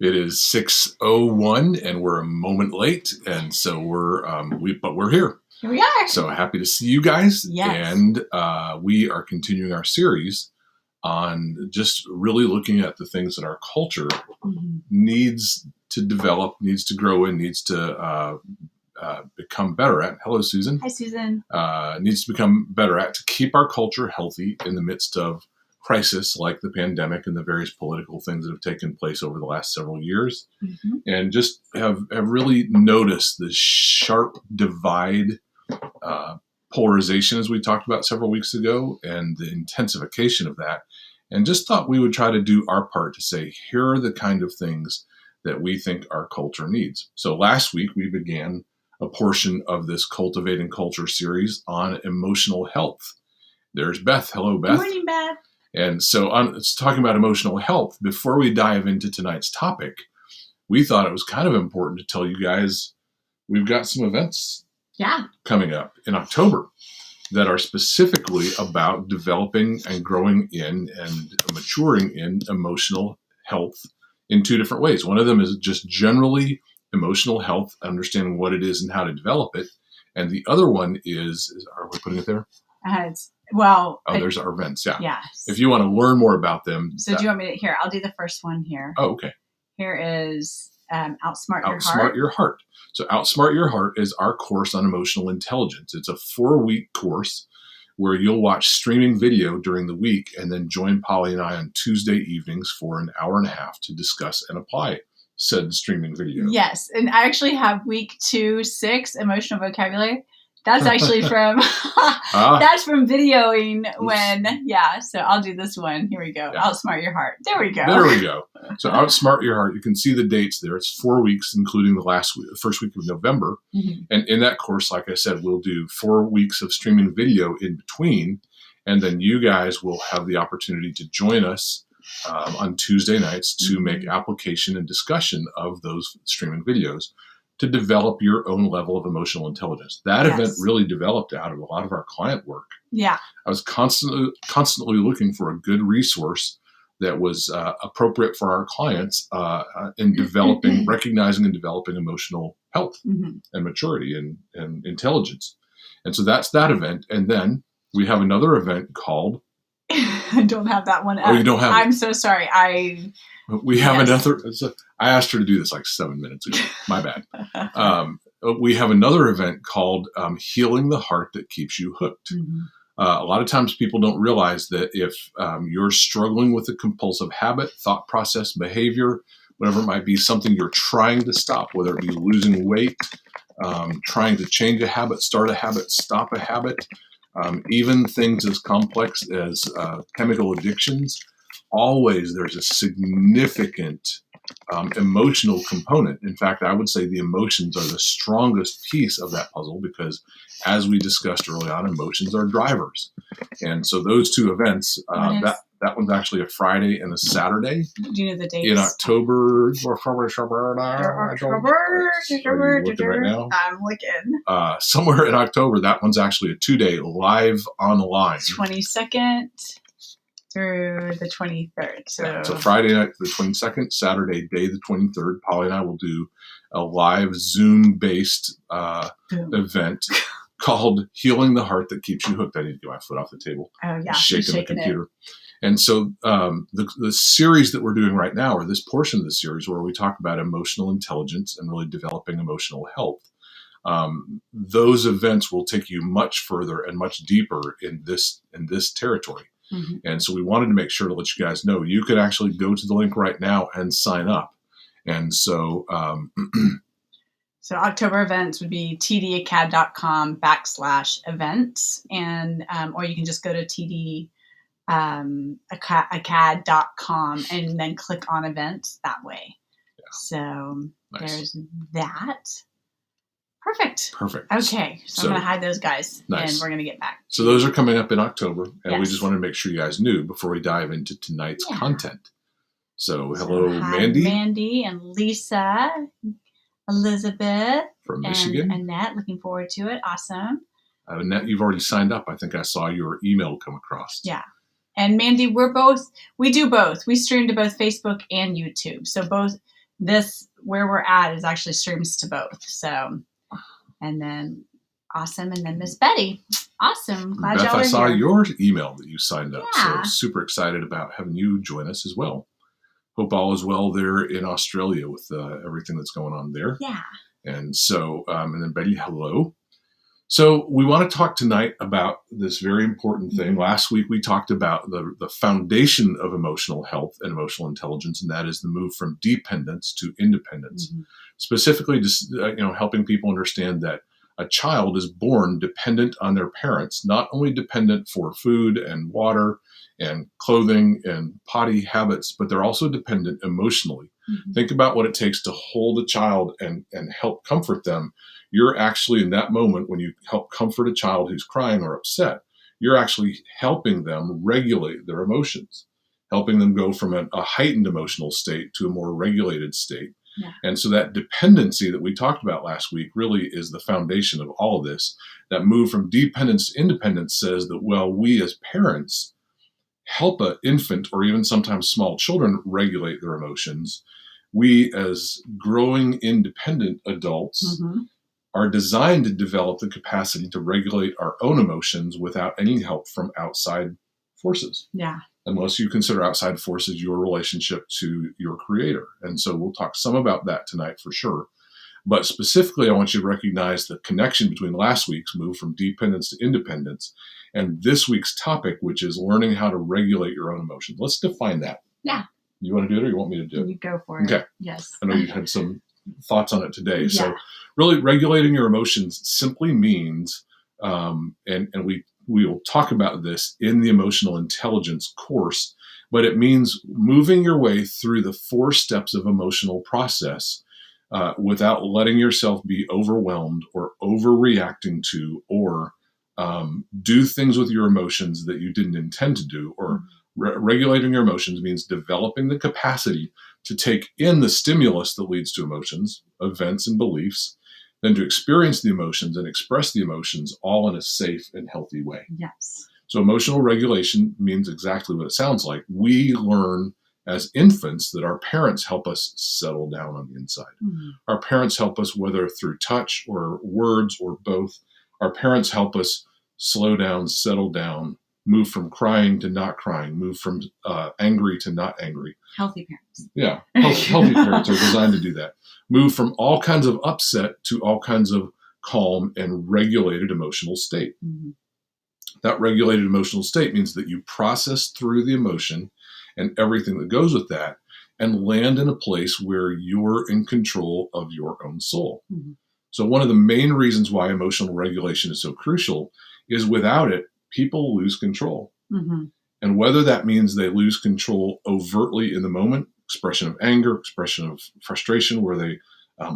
It is 6:01, and we're a moment late, and so we're here. Here we are. So happy to see you guys. Yes. And we are continuing our series on just really looking at the things that our culture needs to develop, needs to grow in, needs to become better at. Hello, Susan. Hi, Susan. Needs to become better at to keep our culture healthy in the midst of crisis like the pandemic and the various political things that have taken place over the last several years. And just have really noticed the sharp divide, polarization, as we talked about several weeks ago, and the intensification of that. And just thought we would try to do our part to say, here are the kind of things that we think our culture needs. So last week we began a portion of this Cultivating Culture series on emotional health. There's Beth. Hello, Beth. Good morning, Beth. And so it's talking about emotional health. Before we dive into tonight's topic, we thought it was kind of important to tell you guys we've got some events coming up in October that are specifically about developing and growing in and maturing in emotional health in two different ways. One of them is just generally emotional health, understanding what it is and how to develop it. And the other one is are we putting it there? There's our events. Yeah. Yes. If you want to learn more about them. So do you want me to, here, I'll do the first one here. Oh, okay. Here is Outsmart Your Heart. Outsmart Your Heart. So Outsmart Your Heart is our course on emotional intelligence. It's a 4-week course where you'll watch streaming video during the week and then join Polly and I on Tuesday evenings for an hour and a half to discuss and apply said streaming video. Yes. And I actually have week 2-6 emotional vocabulary. That's actually from that's from videoing when so I'll do this one. Here we go. Outsmart Your Heart. There we go. So Outsmart Your Heart. You can see the dates there. It's 4 weeks, including the first week of November. And in that course, like I said, we'll do 4 weeks of streaming video in between, and then you guys will have the opportunity to join us on Tuesday nights to make application and discussion of those streaming videos to develop your own level of emotional intelligence. That event really developed out of a lot of our client work. Yeah. I was constantly looking for a good resource that was appropriate for our clients in developing, recognizing and developing emotional health and maturity and intelligence. And so that's that event. And then we have another event called... I don't have that one. Oh, you don't have it? I'm so sorry. We have another... I asked her to do this like 7 minutes ago. My bad. We have another event called Healing the Heart That Keeps You Hooked. A lot of times people don't realize that if you're struggling with a compulsive habit, thought process, behavior, whatever it might be, something you're trying to stop, whether it be losing weight, trying to change a habit, start a habit, stop a habit, even things as complex as chemical addictions, always there's a significant emotional component. In fact, I would say the emotions are the strongest piece of that puzzle because, as we discussed early on, emotions are drivers. And so those two events, that one's actually a Friday and a Saturday. Do you know the dates? In October. Are you looking right now? I'm looking. Somewhere in October, that one's actually a 2-day live online. 22nd. Through the 23rd. So Friday night, the 22nd, Saturday, day the 23rd, Polly and I will do a live Zoom-based event called Healing the Heart That Keeps You Hooked. I need to get my foot off the table. Oh, yeah. Shaking the computer. And so the series that we're doing right now, or this portion of the series where we talk about emotional intelligence and really developing emotional health, those events will take you much further and much deeper in this territory. And so we wanted to make sure to let you guys know you could actually go to the link right now and sign up. And so so October events would be tdacad.com/events. And or you can just go to tdacad.com and then click on events that way. So there's that. Perfect. Okay. So I'm going to hide those guys and we're going to get back. So those are coming up in October. And we just wanted to make sure you guys knew before we dive into tonight's content. So hello, Mandy. Mandy and Lisa, Elizabeth. From Michigan. And Annette. Looking forward to it. Awesome. Annette, you've already signed up. I think I saw your email come across. Yeah. And Mandy, we do both. We stream to both Facebook and YouTube. So both this, where we're at, is actually streams to both. So, and then awesome. And then Miss Betty. Awesome. Glad Beth, y'all are I saw here. your email that you signed up. Yeah. So super excited about having you join us as well. Hope all is well there in Australia with everything that's going on there. Yeah. And so, and then Betty, hello. So we want to talk tonight about this very important thing. Last week we talked about the foundation of emotional health and emotional intelligence, and that is the move from dependence to independence. Specifically, just helping people understand that a child is born dependent on their parents, not only dependent for food and water and clothing and potty habits, but they're also dependent emotionally. Think about what it takes to hold a child and help comfort them. You're actually, in that moment, when you help comfort a child who's crying or upset, you're actually helping them regulate their emotions, helping them go from a heightened emotional state to a more regulated state. Yeah. And so that dependency that we talked about last week really is the foundation of all of this. That move from dependence to independence says that, well, we as parents help an infant or even sometimes small children regulate their emotions. We as growing independent adults are designed to develop the capacity to regulate our own emotions without any help from outside forces. Yeah. Unless you consider outside forces your relationship to your creator. And so we'll talk some about that tonight for sure. But specifically, I want you to recognize the connection between last week's move from dependence to independence and this week's topic, which is learning how to regulate your own emotions. Let's define that. Yeah. You want to do it or you want me to do it? You go for it. Okay. Yes. I know you had some thoughts on it today. So really regulating your emotions simply means, and we will talk about this in the emotional intelligence course, but it means moving your way through the 4 steps of emotional process without letting yourself be overwhelmed or overreacting to or do things with your emotions that you didn't intend to do. Or regulating your emotions means developing the capacity to take in the stimulus that leads to emotions, events, and beliefs, then to experience the emotions and express the emotions all in a safe and healthy way. Yes. So emotional regulation means exactly what it sounds like. We learn as infants that our parents help us settle down on the inside. Our parents help us, whether through touch or words or both. Our parents help us slow down, settle down, move from crying to not crying, move from angry to not angry. Healthy parents. Yeah, healthy parents are designed to do that. Move from all kinds of upset to all kinds of calm and regulated emotional state. That regulated emotional state means that you process through the emotion and everything that goes with that and land in a place where you're in control of your own soul. So one of the main reasons why emotional regulation is so crucial is without it, people lose control. And whether that means they lose control overtly in the moment, expression of anger, expression of frustration, where they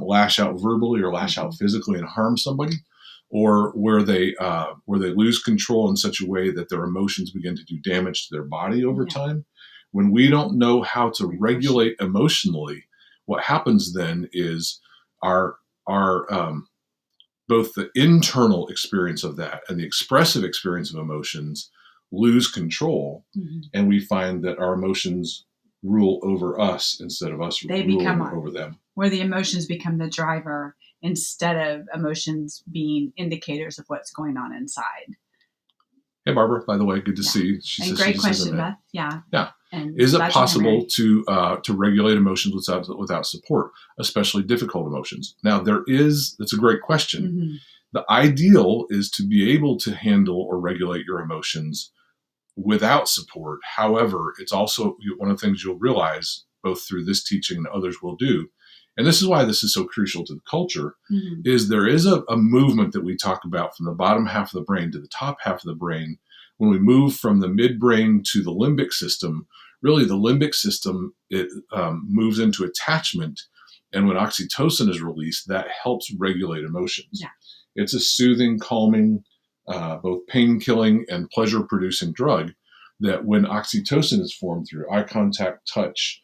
lash out verbally or lash out physically and harm somebody, or where they lose control in such a way that their emotions begin to do damage to their body over time. When we don't know how to regulate emotionally, what happens then is our both the internal experience of that and the expressive experience of emotions lose control, and we find that our emotions rule over us instead of us ruling over them. Where the emotions become the driver instead of emotions being indicators of what's going on inside. Hey, Barbara, by the way, good to see you. And great question, Beth. Yeah. And is it possible to regulate emotions without support, especially difficult emotions? Now, that's a great question. The ideal is to be able to handle or regulate your emotions without support. However, it's also one of the things you'll realize, both through this teaching and others will do, and this is why this is so crucial to the culture, is there is a movement that we talk about from the bottom half of the brain to the top half of the brain. When we move from the midbrain to the limbic system, really the limbic system, it moves into attachment. And when oxytocin is released, that helps regulate emotions. It's a soothing, calming, both pain-killing and pleasure-producing drug that when oxytocin is formed through eye contact, touch,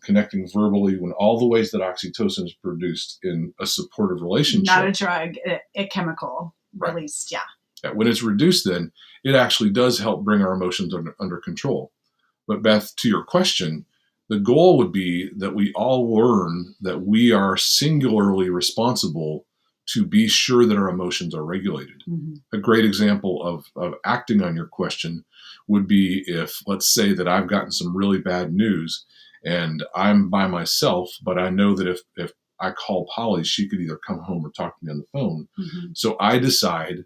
connecting verbally, when all the ways that oxytocin is produced in a supportive relationship. Not a drug, a chemical released, When it's reduced, then it actually does help bring our emotions under control. But Beth, to your question, The goal would be that we all learn that we are singularly responsible to be sure that our emotions are regulated. Mm-hmm. A great example of acting on your question would be if, let's say that I've gotten some really bad news and I'm by myself, but I know that if I call Polly, she could either come home or talk to me on the phone. Mm-hmm. So I decide,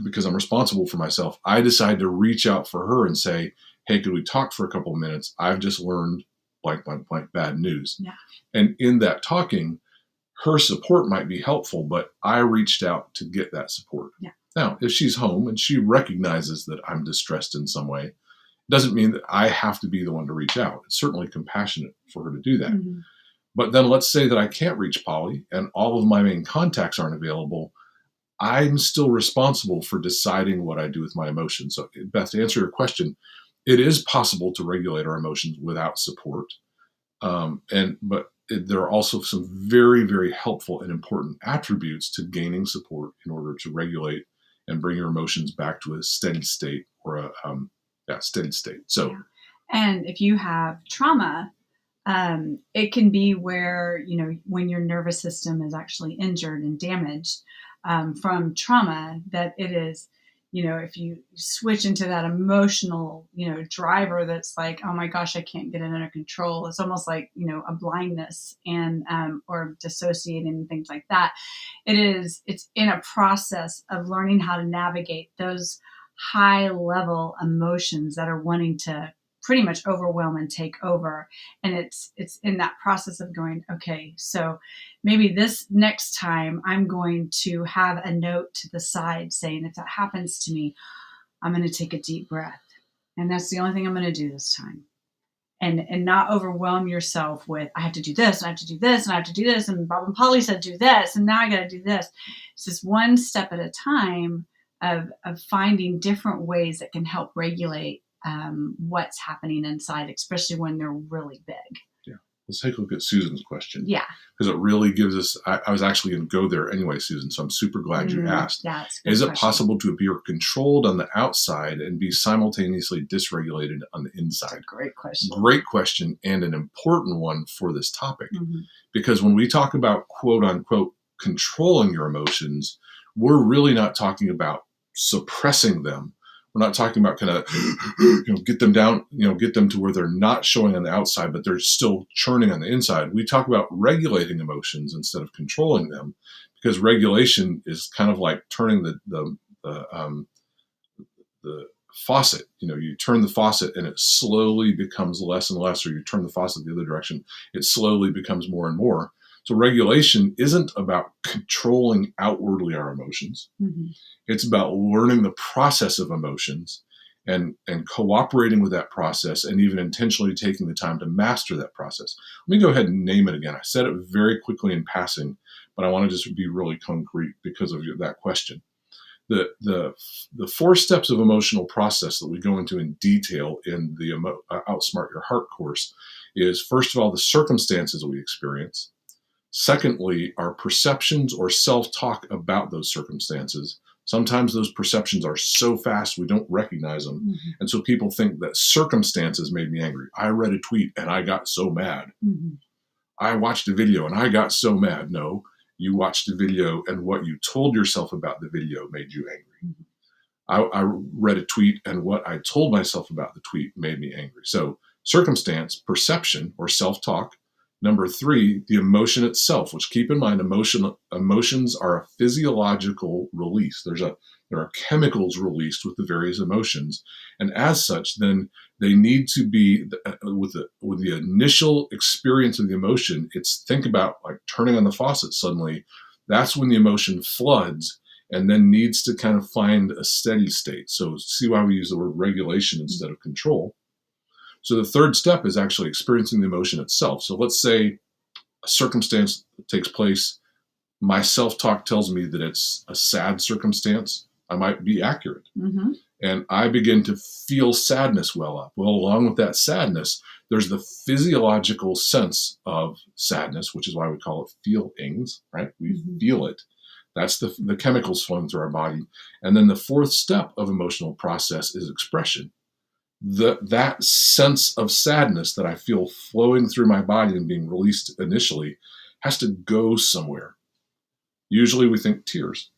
because I'm responsible for myself, I decide to reach out for her and say, hey, could we talk for a couple of minutes? I've just learned blank, blank, blank bad news. Yeah. And in that talking, her support might be helpful, but I reached out to get that support. Yeah. Now, if she's home and she recognizes that I'm distressed in some way, it doesn't mean that I have to be the one to reach out. It's certainly compassionate for her to do that. Mm-hmm. But then let's say that I can't reach Polly and all of my main contacts aren't available. I'm still responsible for deciding what I do with my emotions. So, Beth, to answer your question, it is possible to regulate our emotions without support. But there are also some very, very helpful and important attributes to gaining support in order to regulate and bring your emotions back to a steady state or a steady state. So, yeah. And if you have trauma, it can be where, when your nervous system is actually injured and damaged from trauma, that it is, if you switch into that emotional, driver that's like, oh my gosh, I can't get it under control. It's almost like, a blindness and, or dissociating and things like that. It's in a process of learning how to navigate those high level emotions that are wanting to pretty much overwhelm and take over. And it's in that process of going, okay, so maybe this next time I'm going to have a note to the side saying, if that happens to me, I'm going to take a deep breath. And that's the only thing I'm going to do this time. And not overwhelm yourself with, I have to do this, and I have to do this, and I have to do this, and Bob and Polly said do this, and now I got to do this. It's just one step at a time of finding different ways that can help regulate what's happening inside, especially when they're really big. Yeah. Let's take a look at Susan's question. Yeah. Because it really gives us, I was actually going to go there anyway, Susan, so I'm super glad you asked. Yeah, is it possible to appear controlled on the outside and be simultaneously dysregulated on the inside? That's a great question. Great question, and an important one for this topic. Mm-hmm. Because when we talk about quote unquote controlling your emotions, we're really not talking about suppressing them. We're not talking about kind of, get them down, get them to where they're not showing on the outside, but they're still churning on the inside. We talk about regulating emotions instead of controlling them, because regulation is kind of like turning the faucet. You turn the faucet and it slowly becomes less and less, or you turn the faucet the other direction, it slowly becomes more and more. So regulation isn't about controlling outwardly our emotions. Mm-hmm. It's about learning the process of emotions and cooperating with that process, and even intentionally taking the time to master that process. Let me go ahead and name it again. I said it very quickly in passing, but I want to just be really concrete because of that question. The 4 steps of emotional process that we go into in detail in the Outsmart Your Heart course is, first of all, the circumstances that we experience. Secondly, our perceptions or self-talk about those circumstances. Sometimes those perceptions are so fast we don't recognize them. Mm-hmm. And so people think that circumstances made me angry. I read a tweet and I got so mad. Mm-hmm. I watched a video and I got so mad. No, you watched a video and what you told yourself about the video made you angry. Mm-hmm. I read a tweet and what I told myself about the tweet made me angry. So circumstance, perception, or self-talk. Number 3, the emotion itself, which, keep in mind, emotions are a physiological release. There are chemicals released with the various emotions. And as such, then they need to be, with the initial experience of the emotion, think about like turning on the faucet suddenly. That's when the emotion floods and then needs to kind of find a steady state. So see why we use the word regulation instead of control. So the 3rd step is actually experiencing the emotion itself. So let's say a circumstance takes place. My self-talk tells me that it's a sad circumstance. I might be accurate. Mm-hmm. And I begin to feel sadness well up. Well, along with that sadness, there's the physiological sense of sadness, which is why we call it feelings, right? We feel it. That's the chemicals flowing through our body. And then the 4th step of emotional process is expression. that sense of sadness that I feel flowing through my body and being released initially has to go somewhere. Usually we think tears,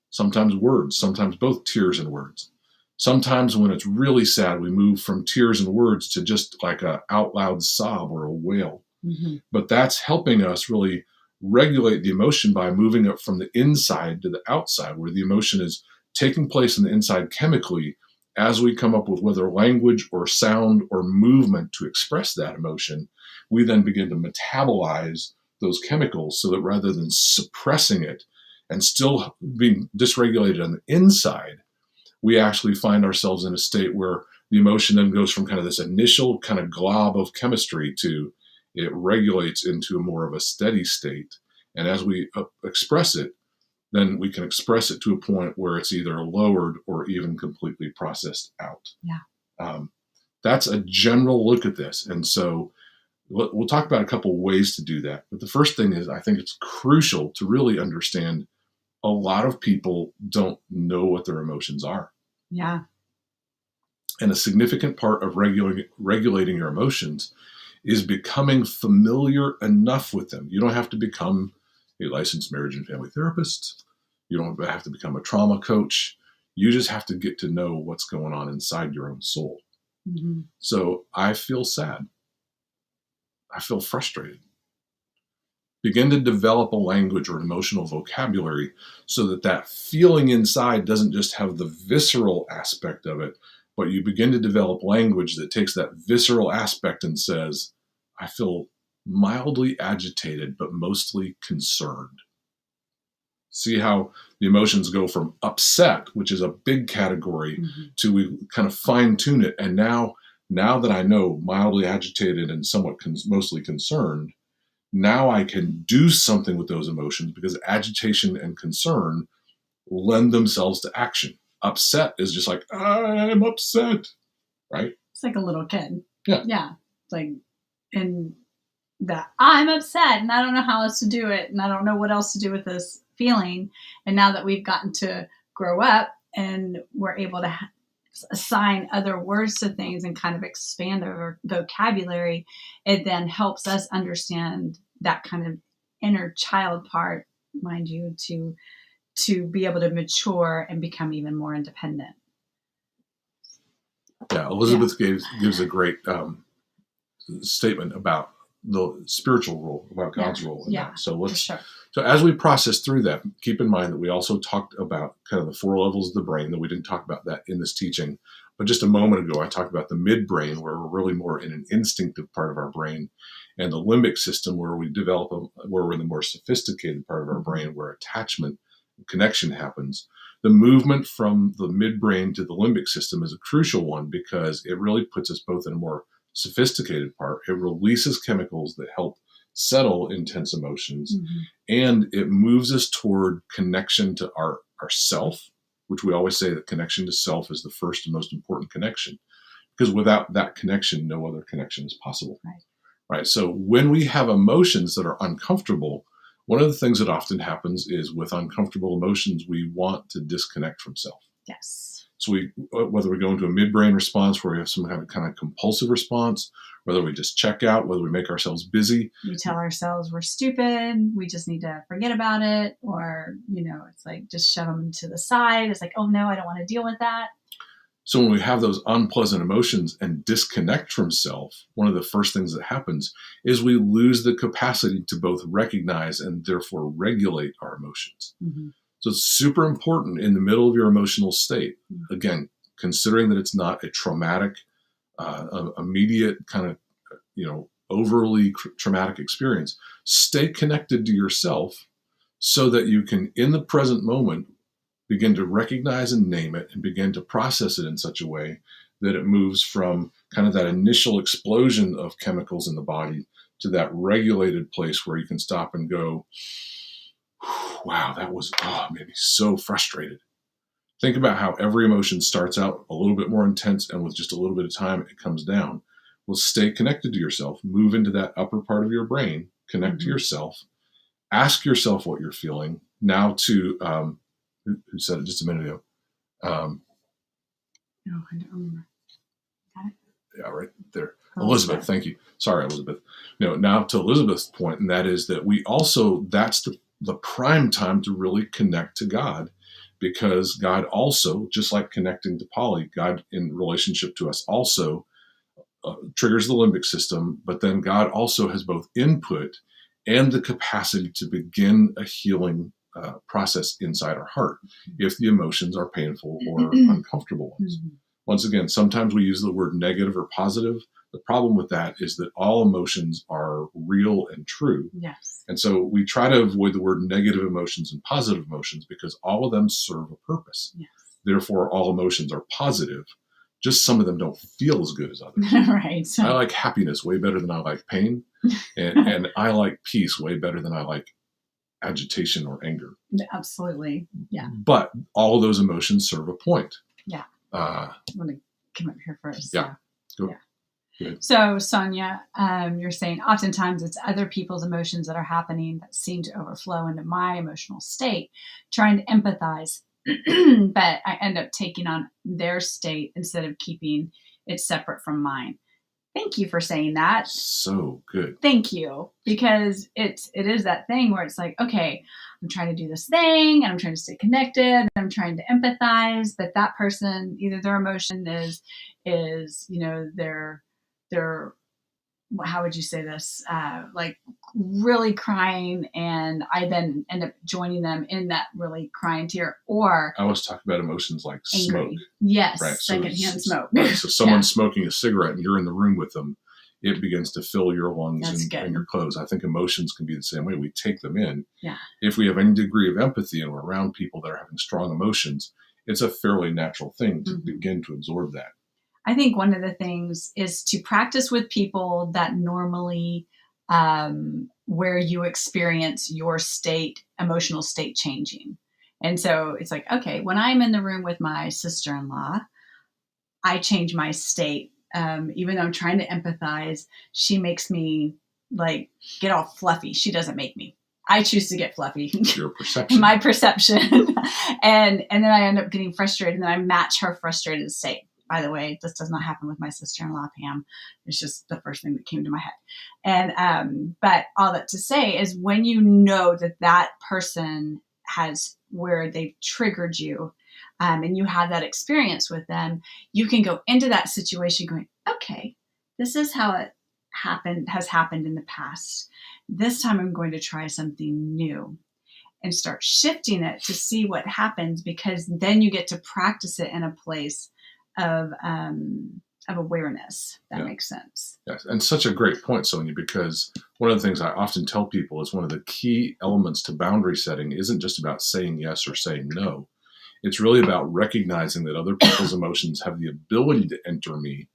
sometimes words, sometimes both tears and words. Sometimes when it's really sad, we move from tears and words to just like a out loud sob or a wail. But that's helping us really regulate the emotion by moving it from the inside to the outside, where the emotion is taking place in the inside chemically. As we come up with whether language or sound or movement to express that emotion, we then begin to metabolize those chemicals so that rather than suppressing it and still being dysregulated on the inside, we actually find ourselves in a state where the emotion then goes from kind of this initial kind of glob of chemistry to it regulates into more of a steady state. And as we express it, then we can express it to a point where it's either lowered or even completely processed out. That's a general look at this. And so we'll talk about a couple ways to do that. But the first thing is I think it's crucial to really understand a lot of people don't know what their emotions are. Yeah. And a significant part of regulating your emotions is becoming familiar enough with them. You don't have to become a licensed marriage and family therapist. You don't have to become a trauma coach. You just have to get to know what's going on inside your own soul. So I feel sad. I feel frustrated. Begin to develop a language or emotional vocabulary so that that feeling inside doesn't just have the visceral aspect of it, but you begin to develop language that takes that visceral aspect and says, I feel mildly agitated, but mostly concerned. See how the emotions go from upset, which is a big category, to we kind of fine tune it. And now that I know mildly agitated and somewhat mostly concerned, now I can do something with those emotions because agitation and concern lend themselves to action. Upset is just like, I'm upset, right? It's like a little kid. Yeah. It's like, and that I'm upset and I don't know how else to do it. And I don't know what else to do with this feeling. And now that we've gotten to grow up and we're able to assign other words to things and kind of expand our vocabulary, it then helps us understand that kind of inner child part, mind you, to be able to mature and become even more independent. Yeah, Elizabeth gives a great statement about the spiritual role, about God's role in that. So So as we process through that, keep in mind that we also talked about kind of the 4 levels of the brain, that we didn't talk about that in this teaching. But just a moment ago, I talked about the midbrain, where we're really more in an instinctive part of our brain, and the limbic system, where we develop, where we're in the more sophisticated part of our brain, where attachment and connection happens. The movement from the midbrain to the limbic system is a crucial one because it really puts us both in a more sophisticated part. It releases chemicals that help settle intense emotions, and it moves us toward connection to our self, which we always say that connection to self is the first and most important connection, because without that connection, no other connection is possible. Right? So when we have emotions that are uncomfortable, one of the things that often happens is with uncomfortable emotions, we want to disconnect from self. Yes. So whether we go into a midbrain response where we have some kind of compulsive response, whether we just check out, whether we make ourselves busy. We tell ourselves we're stupid, we just need to forget about it, or, it's like just shove them to the side. It's like, oh no, I don't want to deal with that. So when we have those unpleasant emotions and disconnect from self, one of the first things that happens is we lose the capacity to both recognize and therefore regulate our emotions. So it's super important in the middle of your emotional state, again, considering that it's not a traumatic, immediate kind of, overly traumatic experience, stay connected to yourself so that you can, in the present moment, begin to recognize and name it and begin to process it in such a way that it moves from kind of that initial explosion of chemicals in the body to that regulated place where you can stop and go, wow, that made me so frustrated. Think about how every emotion starts out a little bit more intense, and with just a little bit of time, it comes down. Well, stay connected to yourself. Move into that upper part of your brain. Connect to yourself. Ask yourself what you're feeling. Now to, who said it just a minute ago? No, I don't remember. Yeah, right there. Elizabeth, thank you. Sorry, Elizabeth. Now to Elizabeth's point, and that is that we also, that's the prime time to really connect to God, because God also, just like connecting to Polly, God in relationship to us also triggers the limbic system, but then God also has both input and the capacity to begin a healing process inside our heart if the emotions are painful or uncomfortable ones. Once again, sometimes we use the word negative or positive. The problem with that is that all emotions are real and true. Yes. And so we try to avoid the word negative emotions and positive emotions because all of them serve a purpose. Yes. Therefore, all emotions are positive. Just some of them don't feel as good as others. Right. I like happiness way better than I like pain. And I like peace way better than I like agitation or anger. Absolutely. Yeah. But all of those emotions serve a point. Yeah. I'm going to come up here first. Yeah. Go. Yeah. Good. So, Sonia, you're saying oftentimes it's other people's emotions that are happening that seem to overflow into my emotional state, trying to empathize, but I end up taking on their state instead of keeping it separate from mine. Thank you for saying that. So good. Thank you. Because it is that thing where it's like, okay, I'm trying to do this thing and I'm trying to stay connected and I'm trying to empathize, but that person, either their emotion is, they're, how would you say this? Like really crying, and I then end up joining them in that really crying tear. Or I always talk about emotions like angry. Smoke. Yes, right? Secondhand smoke. Right. So someone's smoking a cigarette and you're in the room with them, it begins to fill your lungs and your clothes. I think emotions can be the same way. We take them in. Yeah. If we have any degree of empathy and we're around people that are having strong emotions, it's a fairly natural thing to begin to absorb that. I think one of the things is to practice with people that normally where you experience your emotional state changing. And so it's like, okay, when I'm in the room with my sister-in-law, I change my state. Even though I'm trying to empathize, she makes me like get all fluffy. She doesn't make me. I choose to get fluffy. Your perception. My perception. and then I end up getting frustrated, and then I match her frustrated state. By the way, this does not happen with my sister-in-law, Pam. It's just the first thing that came to my head. And, but all that to say is when you know that person has where they've triggered you, and you have that experience with them, you can go into that situation going, okay, this is how it has happened in the past. This time I'm going to try something new and start shifting it to see what happens, because then you get to practice it in a place of awareness. That makes sense. Yes, and such a great point, Sonia, because one of the things I often tell people is one of the key elements to boundary setting isn't just about saying yes or saying no. It's really about recognizing that other people's emotions have the ability to enter me.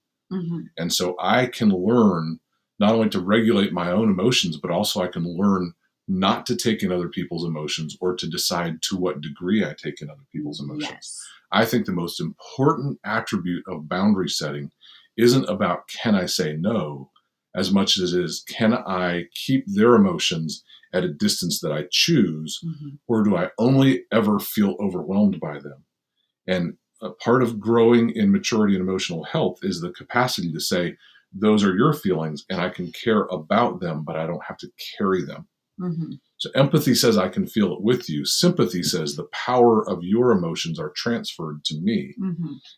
And so I can learn not only to regulate my own emotions, but also I can learn not to take in other people's emotions or to decide to what degree I take in other people's emotions. Yes. I think the most important attribute of boundary setting isn't about can I say no as much as it is can I keep their emotions at a distance that I choose, or do I only ever feel overwhelmed by them? And a part of growing in maturity and emotional health is the capacity to say, those are your feelings and I can care about them, but I don't have to carry them. So empathy says I can feel it with you. Sympathy says the power of your emotions are transferred to me.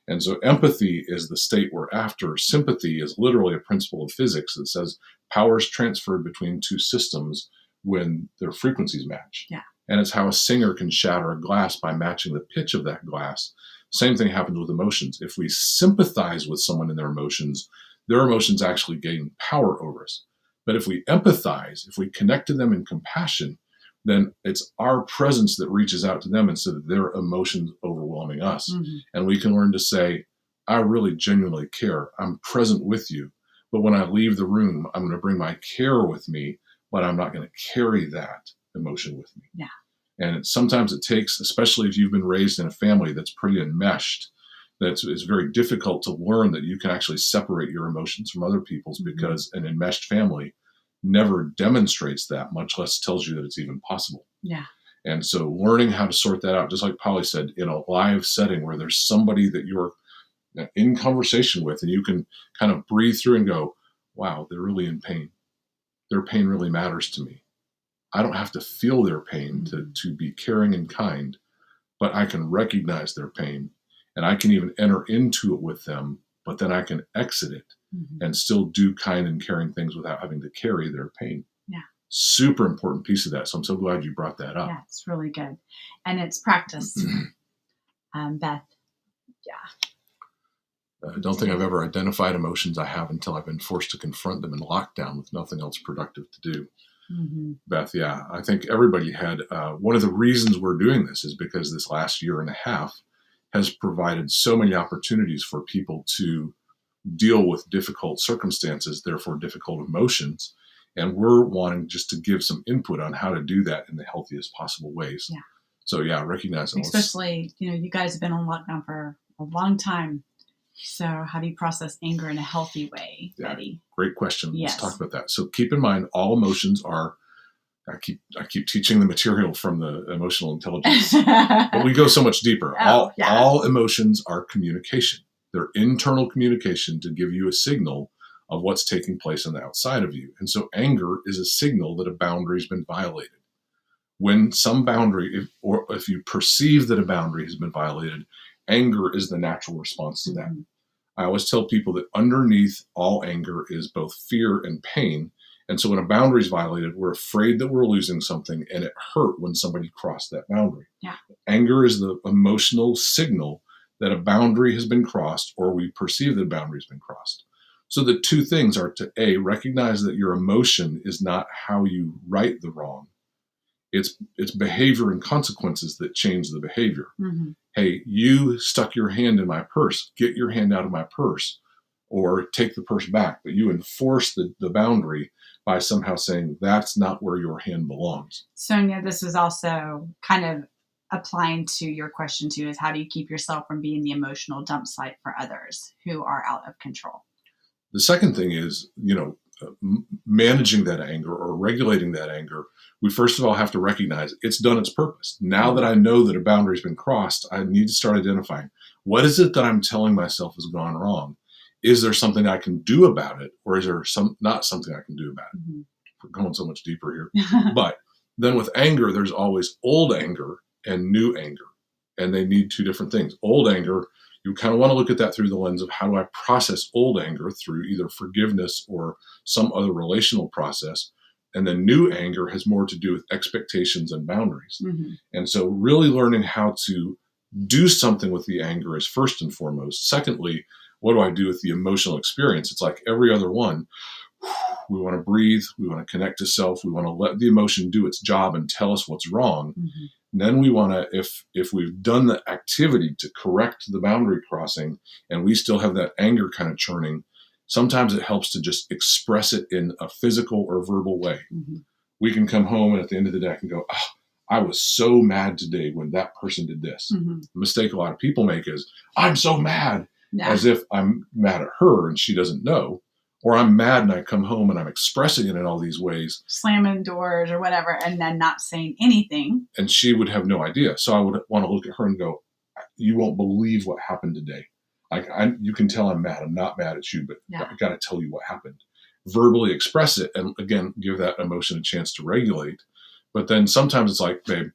And so empathy is the state we're after. Sympathy is literally a principle of physics that says power is transferred between two systems when their frequencies match. Yeah. And it's how a singer can shatter a glass by matching the pitch of that glass. Same thing happens with emotions. If we sympathize with someone in their emotions actually gain power over us. But if we empathize, if we connect to them in compassion, then it's our presence that reaches out to them instead of their emotions overwhelming us. And we can learn to say, I really genuinely care. I'm present with you. But when I leave the room, I'm going to bring my care with me, but I'm not going to carry that emotion with me. Yeah. And sometimes it takes, especially if you've been raised in a family that's pretty enmeshed, it's very difficult to learn that you can actually separate your emotions from other people's because an enmeshed family never demonstrates that, much less tells you that it's even possible. Yeah. And so learning how to sort that out, just like Polly said, in a live setting where there's somebody that you're in conversation with, and you can kind of breathe through and go, wow, they're really in pain. Their pain really matters to me. I don't have to feel their pain to be caring and kind, but I can recognize their pain, and I can even enter into it with them, but then I can exit it and still do kind and caring things without having to carry their pain. Yeah. Super important piece of that. So I'm so glad you brought that up. Yeah, it's really good. And it's practice. Beth. Yeah. I don't think I've ever identified emotions I have until I've been forced to confront them in lockdown with nothing else productive to do. Beth, yeah, I think everybody had, one of the reasons we're doing this is because this last year and a half has provided so many opportunities for people to deal with difficult circumstances, therefore difficult emotions. And we're wanting just to give some input on how to do that in the healthiest possible ways. Yeah. So yeah, recognize it. Especially, you guys have been on lockdown for a long time. So how do you process anger in a healthy way, Betty? Great question. Yes. Let's talk about that. So keep in mind, all emotions are, I keep teaching the material from the emotional intelligence, but we go so much deeper. All emotions are communication. They're internal communication to give you a signal of what's taking place on the outside of you. And so anger is a signal that a boundary has been violated. When some boundary, if you perceive that a boundary has been violated, anger is the natural response to that. I always tell people that underneath all anger is both fear and pain. And so when a boundary is violated, we're afraid that we're losing something, and it hurt when somebody crossed that boundary. Yeah. Anger is the emotional signal that a boundary has been crossed, or we perceive that a boundary has been crossed. So the two things are to A, recognize that your emotion is not how you right the wrong. It's behavior and consequences that change the behavior. Hey, you stuck your hand in my purse. Get your hand out of my purse, or take the purse back. But you enforce the boundary by somehow saying that's not where your hand belongs. Sonia, this is also kind of applying to your question too, is how do you keep yourself from being the emotional dump site for others who are out of control? The second thing is, managing that anger or regulating that anger. We first of all have to recognize it's done its purpose. Now that I know that a boundary has been crossed, I need to start identifying what is it that I'm telling myself has gone wrong. Is there something I can do about it, or is there not something I can do about it? We're going so much deeper here. But then with anger, there's always old anger and new anger, and they need two different things. Old anger, you kind of want to look at that through the lens of how do I process old anger through either forgiveness or some other relational process. And then new anger has more to do with expectations and boundaries. And so really learning how to do something with the anger is first and foremost. Secondly, what do I do with the emotional experience? It's like every other one. We want to breathe. We want to connect to self. We want to let the emotion do its job and tell us what's wrong. And then we want to, if we've done the activity to correct the boundary crossing and we still have that anger kind of churning, sometimes it helps to just express it in a physical or verbal way. We can come home and at the end of the day I can go, oh, I was so mad today when that person did this. The mistake a lot of people make is, I'm so mad, as if I'm mad at her and she doesn't know. Or I'm mad and I come home and I'm expressing it in all these ways. Slamming doors or whatever, and then not saying anything. And she would have no idea. So I would want to look at her and go, you won't believe what happened today. Like you can tell I'm mad. I'm not mad at you, but I got to tell you what happened. Verbally express it. And again, give that emotion a chance to regulate. But then sometimes it's like, babe,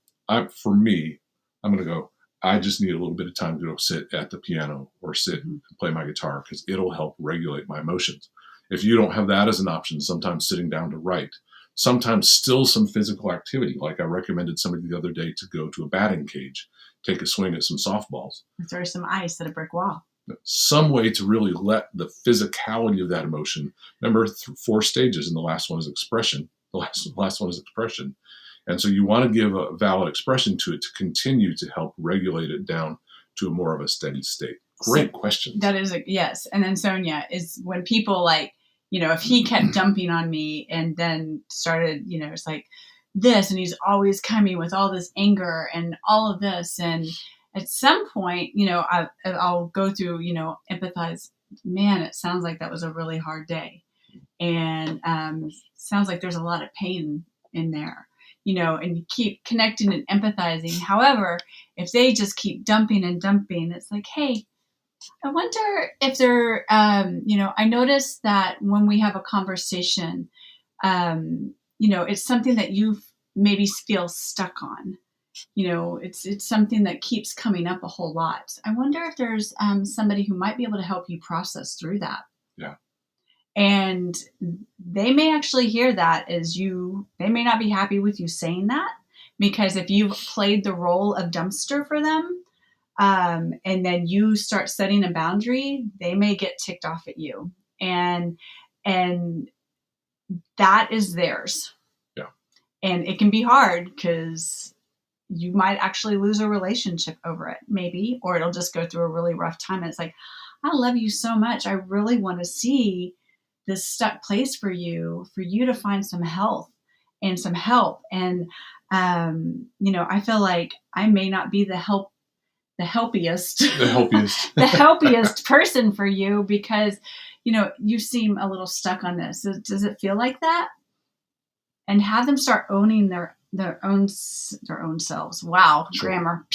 for me, I'm going to go, I just need a little bit of time to go sit at the piano or sit and play my guitar because it'll help regulate my emotions. If you don't have that as an option, sometimes sitting down to write, sometimes still some physical activity. Like I recommended somebody the other day to go to a batting cage, take a swing at some softballs. Throw some ice at a brick wall. Some way to really let the physicality of that emotion. Remember, 4 stages, and the last one is expression. The last one is expression. And so you want to give a valid expression to it to continue to help regulate it down to a more of a steady state. Great question. That is, yes. And then Sonia is when people if he kept dumping on me and then started, it's like this, and he's always coming with all this anger and all of this. And at some point, I'll go through, empathize. Man, it sounds like that was a really hard day. And sounds like there's a lot of pain in there, and you keep connecting and empathizing. However, if they just keep dumping and dumping, it's like, hey, I wonder if there, I notice that when we have a conversation, it's something that you maybe feel stuck on. It's something that keeps coming up a whole lot. I wonder if there's somebody who might be able to help you process through that. Yeah. And they may actually hear that they may not be happy with you saying that, because if you've played the role of dumpster for them, and then you start setting a boundary, they may get ticked off at you. And that is theirs. Yeah. And it can be hard because you might actually lose a relationship over it, maybe, or it'll just go through a really rough time. And it's like, I love you so much. I really want to see this stuck place for you to find some health and some help. And, I feel like I may not be the helpiest the helpiest person for you, because, you seem a little stuck on this. Does it feel like that? And have them start owning their own selves. Wow, sure. Grammar.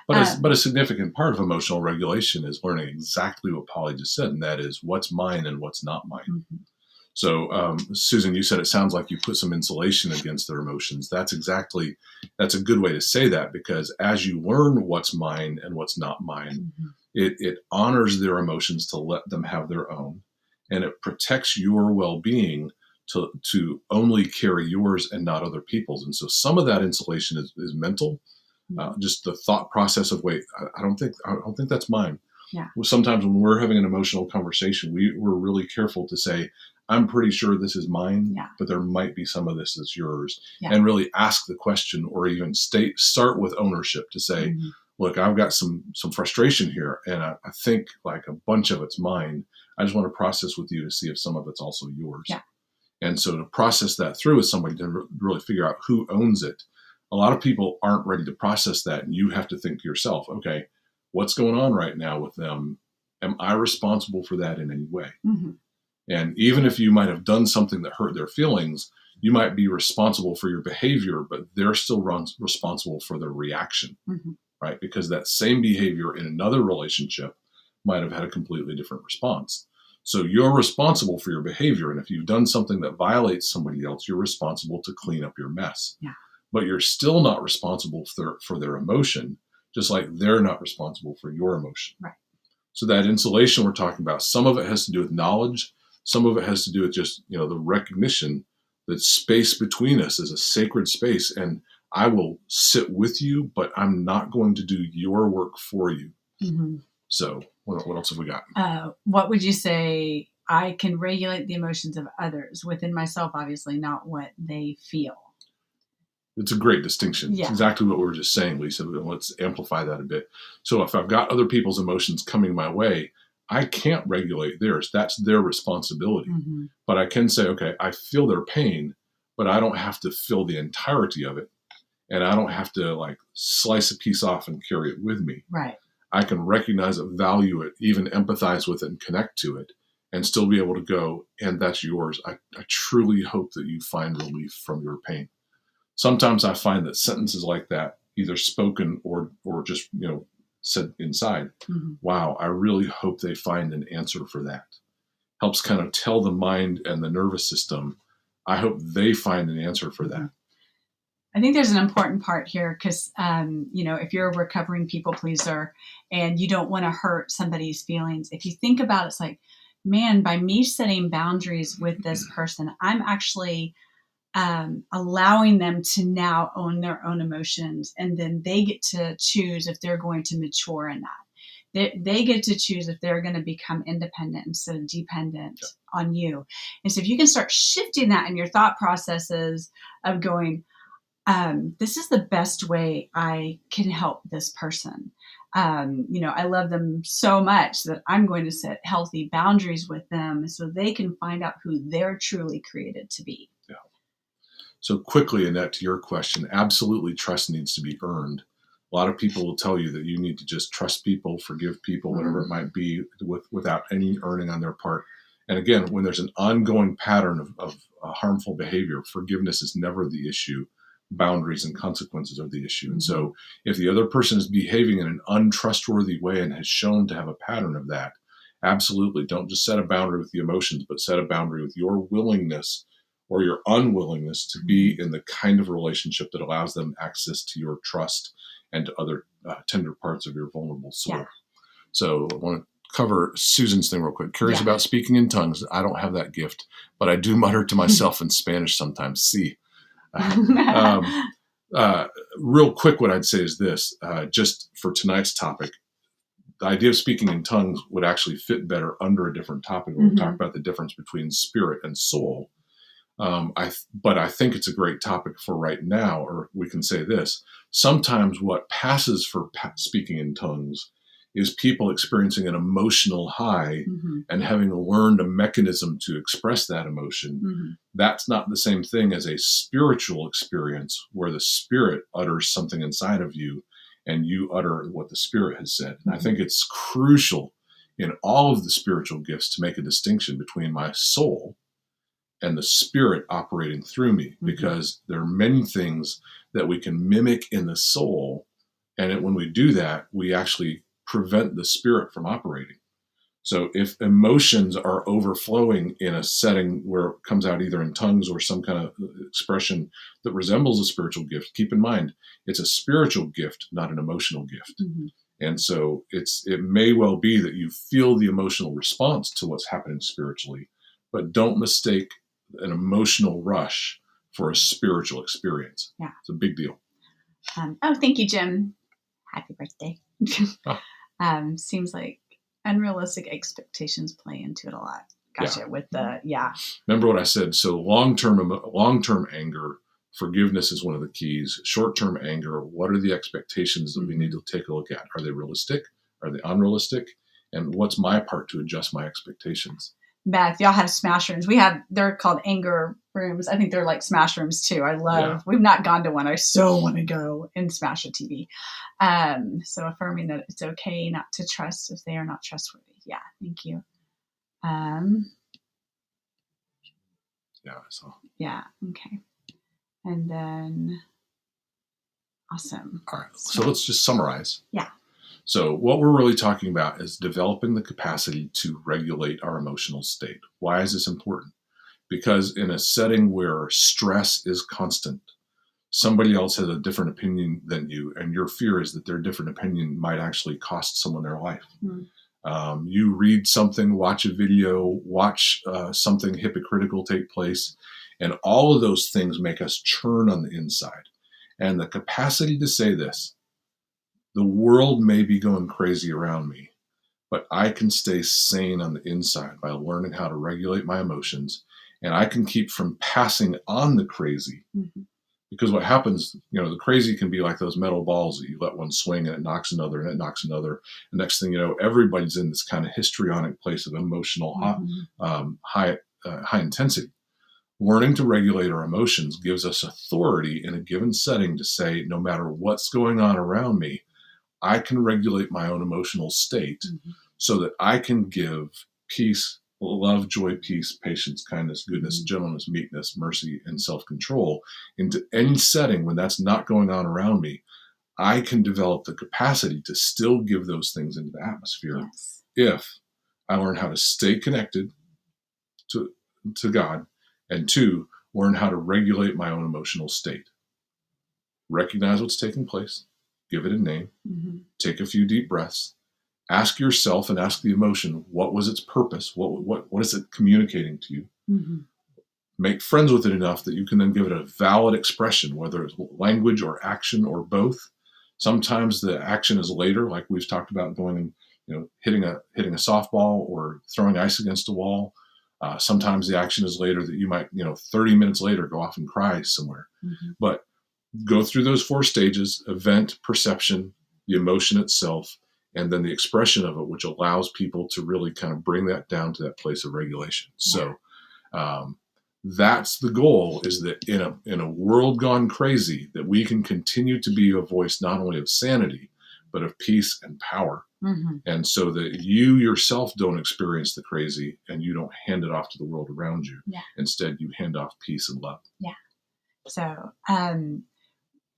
But a significant part of emotional regulation is learning exactly what Polly just said, and that is what's mine and what's not mine. Mm-hmm. So, Susan, you said it sounds like you put some insulation against their emotions. That's a good way to say that, because as you learn what's mine and what's not mine, mm-hmm. it honors their emotions to let them have their own, and it protects your well-being to only carry yours and not other people's. And so some of that insulation is mental, just the thought process of, wait, I don't think that's mine. Yeah. Sometimes when we're having an emotional conversation, we're really careful to say, I'm pretty sure this is mine, but there might be some of this that's yours. Yeah. And really ask the question, or even start with ownership to say, mm-hmm. look, I've got some frustration here, and I think like a bunch of it's mine. I just want to process with you to see if some of it's also yours. Yeah. And so to process that through with somebody to really figure out who owns it. A lot of people aren't ready to process that, and you have to think to yourself, okay, what's going on right now with them? Am I responsible for that in any way? Mm-hmm. And even if you might have done something that hurt their feelings, you might be responsible for your behavior, but they're still responsible for their reaction, mm-hmm. right? Because that same behavior in another relationship might have had a completely different response. So you're responsible for your behavior. And if you've done something that violates somebody else, you're responsible to clean up your mess. Yeah. But you're still not responsible for their emotion, just like they're not responsible for your emotion. Right. So that insulation we're talking about, some of it has to do with knowledge. Some of it has to do with just, the recognition that space between us is a sacred space. And I will sit with you, but I'm not going to do your work for you. Mm-hmm. So what else have we got? What would you say? I can regulate the emotions of others within myself, obviously, not what they feel. It's a great distinction. Yeah. It's exactly what we were just saying, Lisa. Let's amplify that a bit. So if I've got other people's emotions coming my way, I can't regulate theirs. That's their responsibility. Mm-hmm. But I can say, okay, I feel their pain, but I don't have to feel the entirety of it. And I don't have to slice a piece off and carry it with me. Right. I can recognize it, value it, even empathize with it and connect to it, and still be able to go, and that's yours. I truly hope that you find relief from your pain. Sometimes I find that sentences like that, either spoken or just, said inside, mm-hmm. wow, I really hope they find an answer for that. Helps kind of tell the mind and the nervous system, I hope they find an answer for that. I think there's an important part here because, if you're a recovering people pleaser and you don't want to hurt somebody's feelings, if you think about it, it's like, man, by me setting boundaries with this person, I'm actually allowing them to now own their own emotions. And then they get to choose if they're going to mature in that. They get to choose if they're going to become independent instead of dependent on you. And so if you can start shifting that in your thought processes of going, this is the best way I can help this person. I love them so much that I'm going to set healthy boundaries with them so they can find out who they're truly created to be. Yeah. So quickly, Annette, to your question, absolutely trust needs to be earned. A lot of people will tell you that you need to just trust people, forgive people, whatever it might be, without any earning on their part. And again, when there's an ongoing pattern of harmful behavior, forgiveness is never the issue. boundaries and consequences are the issue. And so if the other person is behaving in an untrustworthy way and has shown to have a pattern of that, absolutely don't just set a boundary with the emotions, but set a boundary with your willingness or your unwillingness to be in the kind of relationship that allows them access to your trust and to other tender parts of your vulnerable soul. Yeah. So I want to cover Susan's thing real quick. Curious about speaking in tongues. I don't have that gift, but I do mutter to myself in Spanish sometimes. See. Real quick, what I'd say is this, just for tonight's topic, the idea of speaking in tongues would actually fit better under a different topic where we talk about the difference between spirit and soul. But I think it's a great topic for right now, or we can say this. Sometimes what passes for speaking in tongues is people experiencing an emotional high and having learned a mechanism to express that emotion. That's not the same thing as a spiritual experience where the spirit utters something inside of you and you utter what the spirit has said. And I think it's crucial in all of the spiritual gifts to make a distinction between my soul and the spirit operating through me, because there are many things that we can mimic in the soul. And when we do that, we actually prevent the spirit from operating. So if emotions are overflowing in a setting where it comes out either in tongues or some kind of expression that resembles a spiritual gift, keep in mind, it's a spiritual gift, not an emotional gift. And so it may well be that you feel the emotional response to what's happening spiritually, but don't mistake an emotional rush for a spiritual experience. Yeah. It's a big deal. Thank you, Jim. Happy birthday. Seems like unrealistic expectations play into it a lot. Gotcha. With Remember what I said. So long-term anger, forgiveness is one of the keys. Short-term anger, what are the expectations that we need to take a look at? Are they realistic? Are they unrealistic? And what's my part to adjust my expectations? Beth, y'all have smash rooms. They're called anger rooms. I think they're like smash rooms too. We've not gone to one. I so want to go and smash a TV. So affirming that it's okay not to trust if they are not trustworthy. Yeah. Thank you. Yeah. Okay. And then awesome. All right. So let's just summarize. Yeah. So what we're really talking about is developing the capacity to regulate our emotional state. Why is this important? Because in a setting where stress is constant, somebody else has a different opinion than you, and your fear is that their different opinion might actually cost someone their life. You read something, watch a video, watch something hypocritical take place, and all of those things make us churn on the inside. And the capacity to say this, the world may be going crazy around me, but I can stay sane on the inside by learning how to regulate my emotions, and I can keep from passing on the crazy. Because what happens, the crazy can be like those metal balls that you let one swing and it knocks another and it knocks another. The next thing you know, everybody's in this kind of histrionic place of emotional high intensity. Learning to regulate our emotions gives us authority in a given setting to say, no matter what's going on around me, I can regulate my own emotional state so that I can give peace, love, joy, peace, patience, kindness, goodness, gentleness, meekness, mercy, and self-control into any setting when that's not going on around me. I can develop the capacity to still give those things into the atmosphere if I learn how to stay connected to God, and 2, learn how to regulate my own emotional state. Recognize what's taking place. Give it a name, take a few deep breaths, ask yourself and ask the emotion, what was its purpose? What is it communicating to you? Make friends with it enough that you can then give it a valid expression, whether it's language or action or both. Sometimes the action is later, like we've talked about going and hitting a softball or throwing ice against a wall. Sometimes the action is later that you might 30 minutes later go off and cry somewhere. But go through those 4 stages: event, perception, the emotion itself, and then the expression of it, which allows people to really kind of bring that down to that place of regulation. So that's the goal, is that in a world gone crazy, that we can continue to be a voice not only of sanity, but of peace and power. And so that you yourself don't experience the crazy and you don't hand it off to the world around you. Instead, you hand off peace and love. So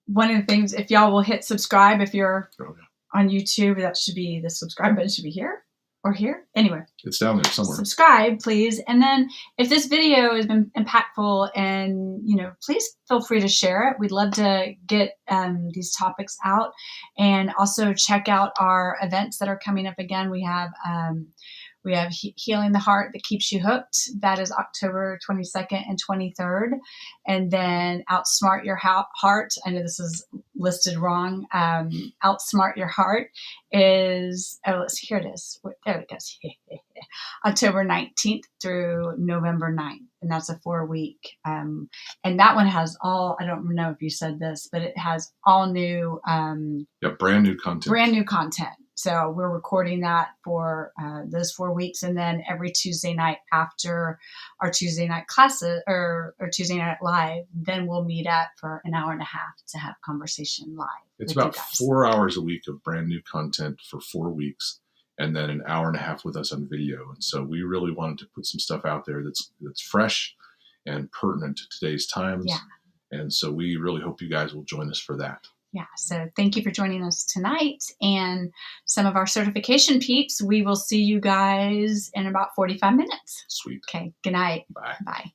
one of the things, if y'all will hit subscribe, if you're Oh, yeah. on YouTube, that should be the subscribe button should be here or here. Anyway, it's down there somewhere. Subscribe, please. And then if this video has been impactful, and please feel free to share it. We'd love to get these topics out, and also check out our events that are coming up. Again, we have Healing the Heart That Keeps You Hooked. That is October 22nd and 23rd. And then Outsmart Your Heart. I know this is listed wrong. Outsmart Your Heart is, here it is. There it goes. October 19th through November 9th. And that's a 4-week. And that one has I don't know if you said this, but it has all new. Brand new content. Brand new content. So we're recording that for those 4 weeks. And then every Tuesday night after our Tuesday night classes or Tuesday night live, then we'll meet up for an hour and a half to have conversation live. It's about 4 hours a week of brand new content for 4 weeks, and then an hour and a half with us on video. And so we really wanted to put some stuff out there that's fresh and pertinent to today's times. Yeah. And so we really hope you guys will join us for that. Yeah, so thank you for joining us tonight. And some of our certification peeps, we will see you guys in about 45 minutes. Sweet. Okay, good night. Bye. Bye.